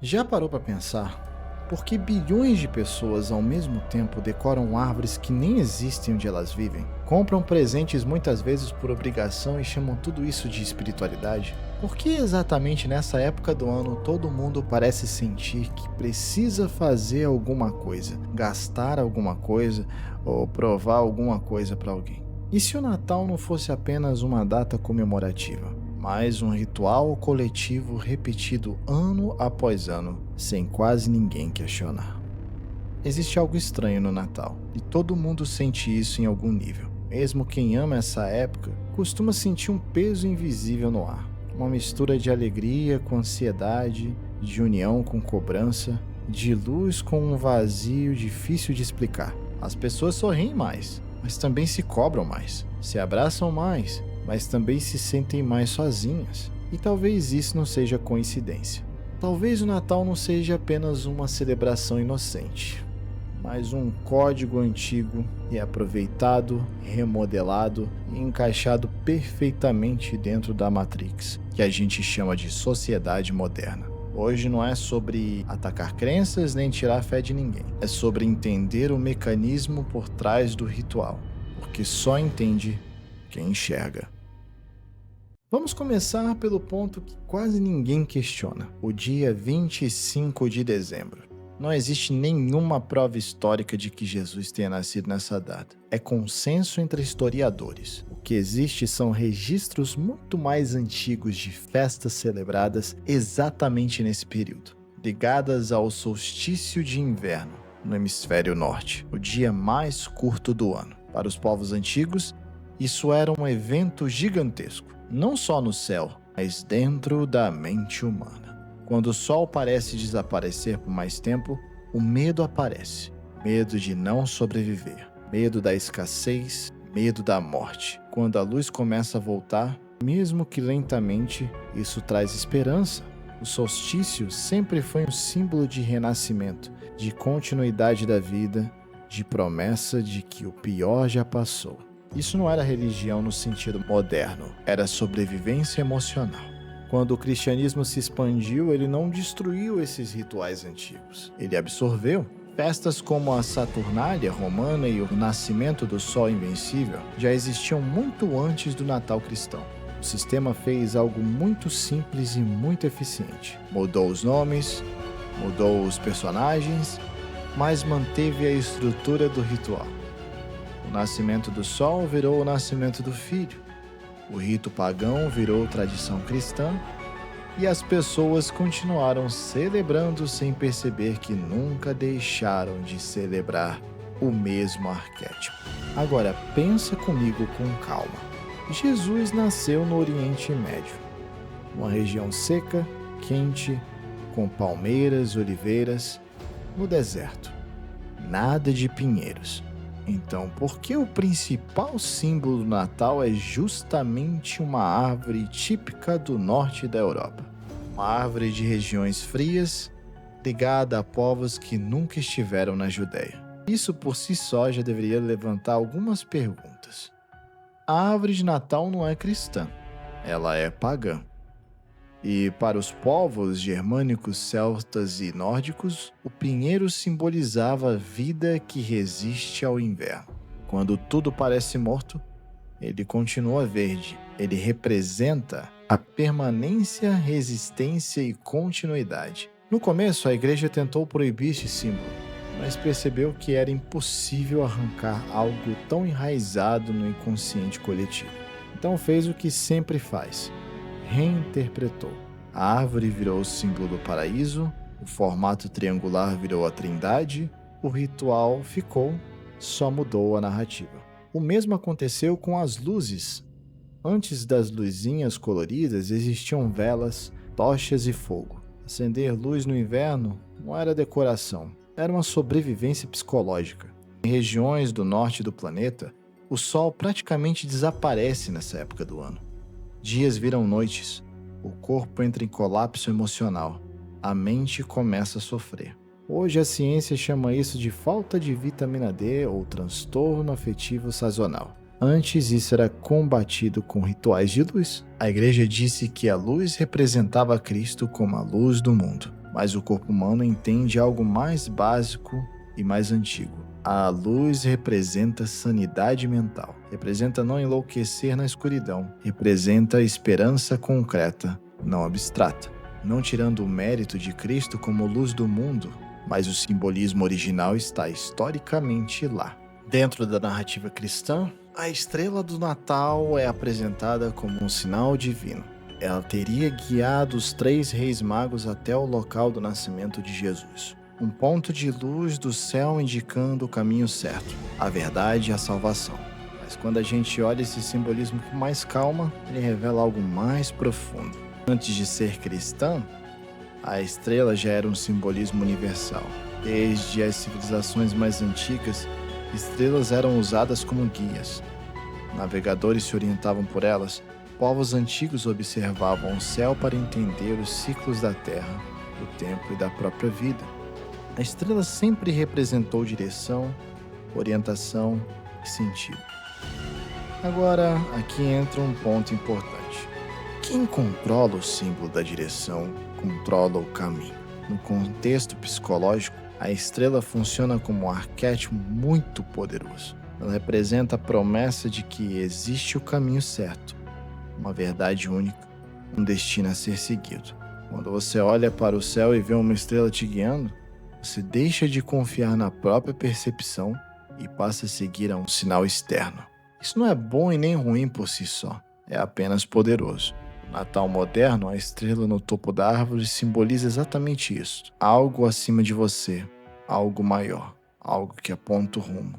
Já parou para pensar por que bilhões de pessoas ao mesmo tempo decoram árvores que nem existem onde elas vivem? Compram presentes muitas vezes por obrigação e chamam tudo isso de espiritualidade? Por que exatamente nessa época do ano todo mundo parece sentir que precisa fazer alguma coisa, gastar alguma coisa ou provar alguma coisa para alguém? E se o Natal não fosse apenas uma data comemorativa, mas um ritual coletivo repetido ano após ano, sem quase ninguém questionar? Existe algo estranho no Natal, e todo mundo sente isso em algum nível. Mesmo quem ama essa época costuma sentir um peso invisível no ar, uma mistura de alegria com ansiedade, de união com cobrança, de luz com um vazio difícil de explicar. As pessoas sorriem mais, mas também se cobram mais, se abraçam mais, mas também se sentem mais sozinhas. E talvez isso não seja coincidência. Talvez o Natal não seja apenas uma celebração inocente, mas um código antigo e aproveitado, remodelado e encaixado perfeitamente dentro da Matrix, que a gente chama de sociedade moderna. Hoje não é sobre atacar crenças nem tirar a fé de ninguém. É sobre entender o mecanismo por trás do ritual, porque só entende quem enxerga. Vamos começar pelo ponto que quase ninguém questiona: o dia 25 de dezembro. Não existe nenhuma prova histórica de que Jesus tenha nascido nessa data. É consenso entre historiadores. O que existe são registros muito mais antigos de festas celebradas exatamente nesse período, ligadas ao solstício de inverno no hemisfério norte, o dia mais curto do ano. Para os povos antigos, isso era um evento gigantesco, não só no céu, mas dentro da mente humana. Quando o sol parece desaparecer por mais tempo, o medo aparece. Medo de não sobreviver, medo da escassez, medo da morte. Quando a luz começa a voltar, mesmo que lentamente, isso traz esperança. O solstício sempre foi um símbolo de renascimento, de continuidade da vida, de promessa de que o pior já passou. Isso não era religião no sentido moderno, era sobrevivência emocional. Quando o cristianismo se expandiu, ele não destruiu esses rituais antigos. Ele absorveu. Festas como a Saturnália romana e o nascimento do Sol Invencível já existiam muito antes do Natal cristão. O sistema fez algo muito simples e muito eficiente. Mudou os nomes, mudou os personagens, mas manteve a estrutura do ritual. O nascimento do Sol virou o nascimento do Filho. O rito pagão virou tradição cristã e as pessoas continuaram celebrando sem perceber que nunca deixaram de celebrar o mesmo arquétipo. Agora, pensa comigo com calma. Jesus nasceu no Oriente Médio, uma região seca, quente, com palmeiras, oliveiras, no deserto. Nada de pinheiros. Então, por que o principal símbolo do Natal é justamente uma árvore típica do norte da Europa? Uma árvore de regiões frias, ligada a povos que nunca estiveram na Judéia. Isso por si só já deveria levantar algumas perguntas. A árvore de Natal não é cristã, ela é pagã. E para os povos germânicos, celtas e nórdicos, o pinheiro simbolizava a vida que resiste ao inverno. Quando tudo parece morto, ele continua verde. Ele representa a permanência, resistência e continuidade. No começo, a igreja tentou proibir este símbolo, mas percebeu que era impossível arrancar algo tão enraizado no inconsciente coletivo. Então fez o que sempre faz: reinterpretou. A árvore virou o símbolo do paraíso, o formato triangular virou a trindade, o ritual ficou, só mudou a narrativa. O mesmo aconteceu com as luzes. Antes das luzinhas coloridas existiam velas, tochas e fogo. Acender luz no inverno não era decoração, era uma sobrevivência psicológica. Em regiões do norte do planeta, o sol praticamente desaparece nessa época do ano. Dias viram noites, o corpo entra em colapso emocional, a mente começa a sofrer. Hoje a ciência chama isso de falta de vitamina D ou transtorno afetivo sazonal. Antes isso era combatido com rituais de luz. A igreja disse que a luz representava Cristo como a luz do mundo. mas o corpo humano entende algo mais básico e mais antigo. A luz representa sanidade mental, representa não enlouquecer na escuridão, representa esperança concreta, não abstrata. Não tirando o mérito de Cristo como luz do mundo, mas o simbolismo original está historicamente lá. Dentro da narrativa cristã, a estrela do Natal é apresentada como um sinal divino. Ela teria guiado os 3 reis magos até o local do nascimento de Jesus. Um ponto de luz do céu indicando o caminho certo, a verdade e a salvação. Mas quando a gente olha esse simbolismo com mais calma, ele revela algo mais profundo. Antes de ser cristã, a estrela já era um simbolismo universal. Desde as civilizações mais antigas, estrelas eram usadas como guias. Navegadores se orientavam por elas. Povos antigos observavam o céu para entender os ciclos da terra, do tempo e da própria vida. A estrela sempre representou direção, orientação e sentido. Agora, aqui entra um ponto importante. Quem controla o símbolo da direção, controla o caminho. No contexto psicológico, a estrela funciona como um arquétipo muito poderoso. Ela representa a promessa de que existe o caminho certo, uma verdade única, um destino a ser seguido. Quando você olha para o céu e vê uma estrela te guiando, você deixa de confiar na própria percepção e passa a seguir a um sinal externo. Isso não é bom e nem ruim por si só, é apenas poderoso. No Natal moderno, a estrela no topo da árvore simboliza exatamente isso. Algo acima de você, algo maior, algo que aponta o rumo.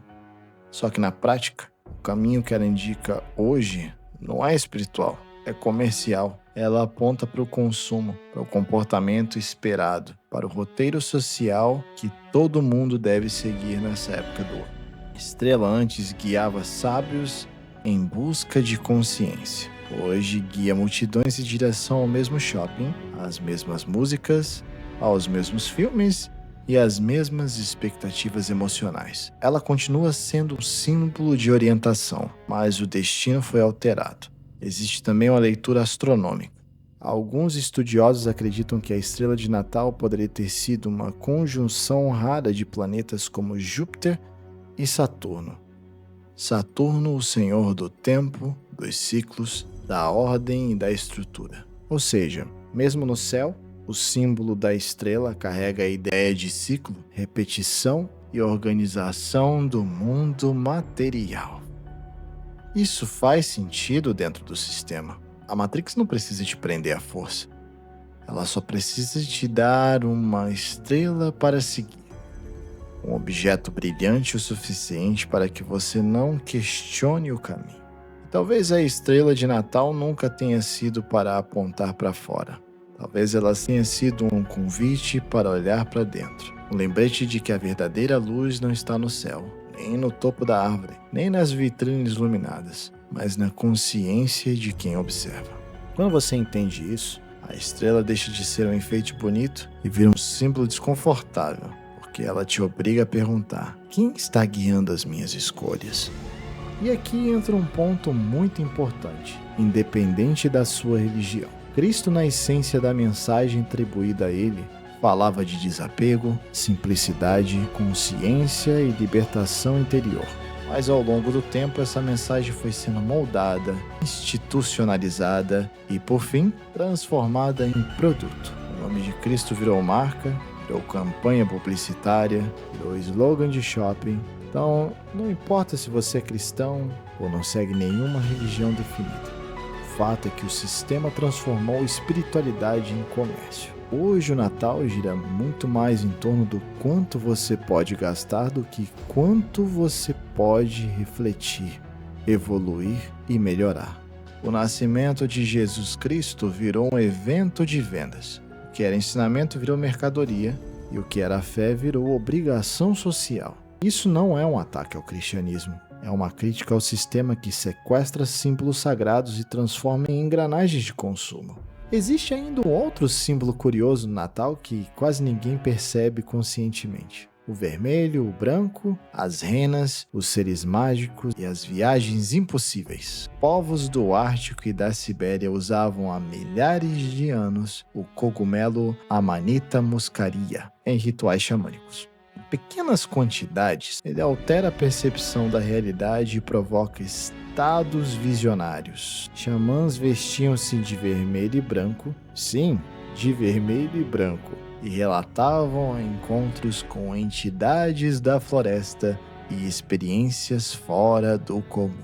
Só que na prática, o caminho que ela indica hoje não é espiritual, é comercial. Ela aponta para o consumo, para o comportamento esperado, para o roteiro social que todo mundo deve seguir nessa época do ano. A estrela antes guiava sábios em busca de consciência. Hoje guia multidões em direção ao mesmo shopping, às mesmas músicas, aos mesmos filmes e às mesmas expectativas emocionais. Ela continua sendo um símbolo de orientação, mas o destino foi alterado. Existe também uma leitura astronômica. Alguns estudiosos acreditam que a estrela de Natal poderia ter sido uma conjunção rara de planetas como Júpiter e Saturno. Saturno, o senhor do tempo, dos ciclos, da ordem e da estrutura. Ou seja, mesmo no céu, o símbolo da estrela carrega a ideia de ciclo, repetição e organização do mundo material. Isso faz sentido dentro do sistema. A Matrix não precisa te prender à força. Ela só precisa te dar uma estrela para seguir. Um objeto brilhante o suficiente para que você não questione o caminho. Talvez a estrela de Natal nunca tenha sido para apontar para fora. Talvez ela tenha sido um convite para olhar para dentro. Um lembrete de que a verdadeira luz não está no céu, nem no topo da árvore, nem nas vitrines iluminadas, mas na consciência de quem observa. Quando você entende isso, a estrela deixa de ser um enfeite bonito e vira um símbolo desconfortável, porque ela te obriga a perguntar: quem está guiando as minhas escolhas? E aqui entra um ponto muito importante, independente da sua religião. Cristo, na essência da mensagem atribuída a ele, falava de desapego, simplicidade, consciência e libertação interior. Mas ao longo do tempo essa mensagem foi sendo moldada, institucionalizada e, por fim, transformada em produto. O nome de Cristo virou marca, virou campanha publicitária, virou slogan de shopping. Então, não importa se você é cristão ou não segue nenhuma religião definida. O fato é que o sistema transformou a espiritualidade em comércio. Hoje o Natal gira muito mais em torno do quanto você pode gastar do que quanto você pode refletir, evoluir e melhorar. O nascimento de Jesus Cristo virou um evento de vendas. O que era ensinamento virou mercadoria e o que era fé virou obrigação social. Isso não é um ataque ao cristianismo, é uma crítica ao sistema que sequestra símbolos sagrados e transforma em engrenagens de consumo. Existe ainda um outro símbolo curioso no Natal que quase ninguém percebe conscientemente. O vermelho, o branco, as renas, os seres mágicos e as viagens impossíveis. Povos do Ártico e da Sibéria usavam há milhares de anos o cogumelo Amanita muscaria em rituais xamânicos. Em pequenas quantidades, ele altera a percepção da realidade e provoca estados visionários. Xamãs vestiam-se de vermelho e branco, sim, de vermelho e branco, e relatavam encontros com entidades da floresta e experiências fora do comum.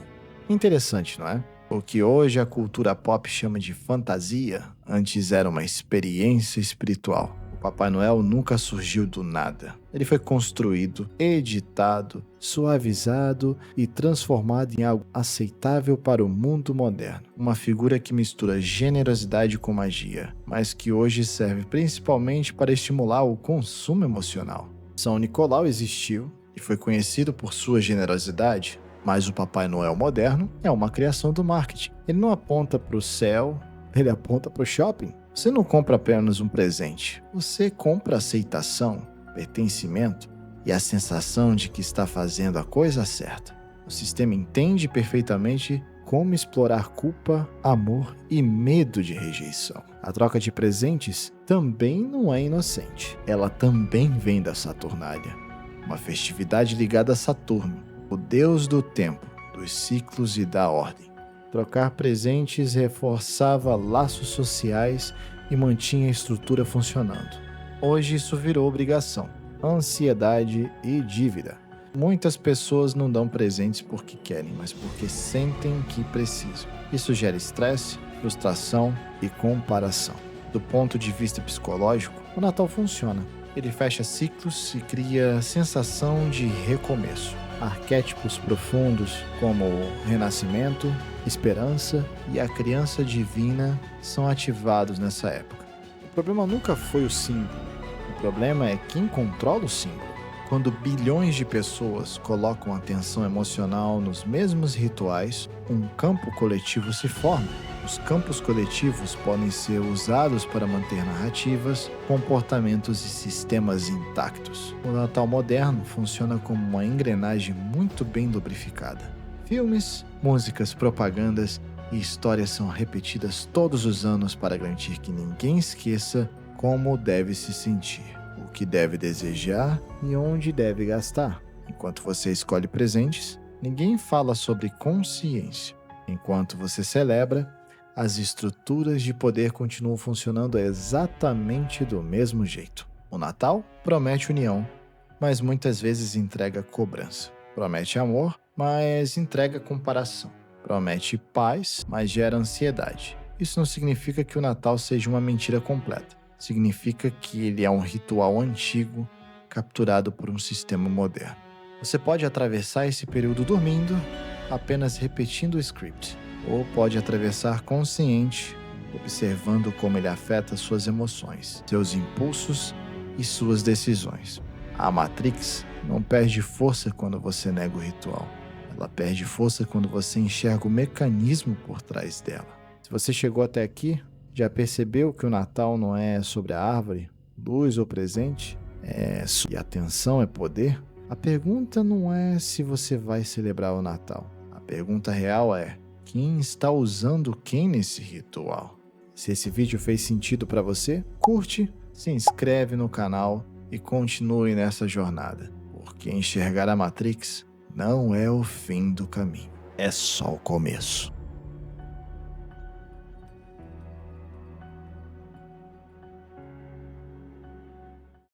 Interessante, não é? O que hoje a cultura pop chama de fantasia, antes era uma experiência espiritual. O Papai Noel nunca surgiu do nada. Ele foi construído, editado, suavizado e transformado em algo aceitável para o mundo moderno. Uma figura que mistura generosidade com magia, mas que hoje serve principalmente para estimular o consumo emocional. São Nicolau existiu e foi conhecido por sua generosidade, mas o Papai Noel moderno é uma criação do marketing. Ele não aponta para o céu, ele aponta para o shopping. Você não compra apenas um presente, você compra aceitação, pertencimento e a sensação de que está fazendo a coisa certa. O sistema entende perfeitamente como explorar culpa, amor e medo de rejeição. A troca de presentes também não é inocente. Ela também vem da Saturnália, uma festividade ligada a Saturno, o deus do tempo, dos ciclos e da ordem. Trocar presentes reforçava laços sociais e mantinha a estrutura funcionando. Hoje isso virou obrigação, ansiedade e dívida. Muitas pessoas não dão presentes porque querem, mas porque sentem que precisam. Isso gera estresse, frustração e comparação. Do ponto de vista psicológico, o Natal funciona. Ele fecha ciclos e cria sensação de recomeço. Arquétipos profundos como o renascimento, esperança e a criança divina são ativados nessa época. O problema nunca foi o símbolo. O problema é quem controla o símbolo. Quando bilhões de pessoas colocam atenção emocional nos mesmos rituais, um campo coletivo se forma. Os campos coletivos podem ser usados para manter narrativas, comportamentos e sistemas intactos. O Natal moderno funciona como uma engrenagem muito bem lubrificada. Filmes, músicas, propagandas e histórias são repetidas todos os anos para garantir que ninguém esqueça como deve se sentir, o que deve desejar e onde deve gastar. Enquanto você escolhe presentes, ninguém fala sobre consciência. Enquanto você celebra, as estruturas de poder continuam funcionando exatamente do mesmo jeito. O Natal promete união, mas muitas vezes entrega cobrança. Promete amor, mas entrega comparação. Promete paz, mas gera ansiedade. Isso não significa que o Natal seja uma mentira completa. Significa que ele é um ritual antigo, capturado por um sistema moderno. Você pode atravessar esse período dormindo, apenas repetindo o script. Ou pode atravessar consciente, observando como ele afeta suas emoções, seus impulsos e suas decisões. A Matrix não perde força quando você nega o ritual. Ela perde força quando você enxerga o mecanismo por trás dela. Se você chegou até aqui, já percebeu que o Natal não é sobre a árvore, luz ou presente? E atenção é poder? A pergunta não é se você vai celebrar o Natal. A pergunta real é: quem está usando quem nesse ritual? Se esse vídeo fez sentido para você, curte, se inscreve no canal e continue nessa jornada, porque enxergar a Matrix não é o fim do caminho, é só o começo.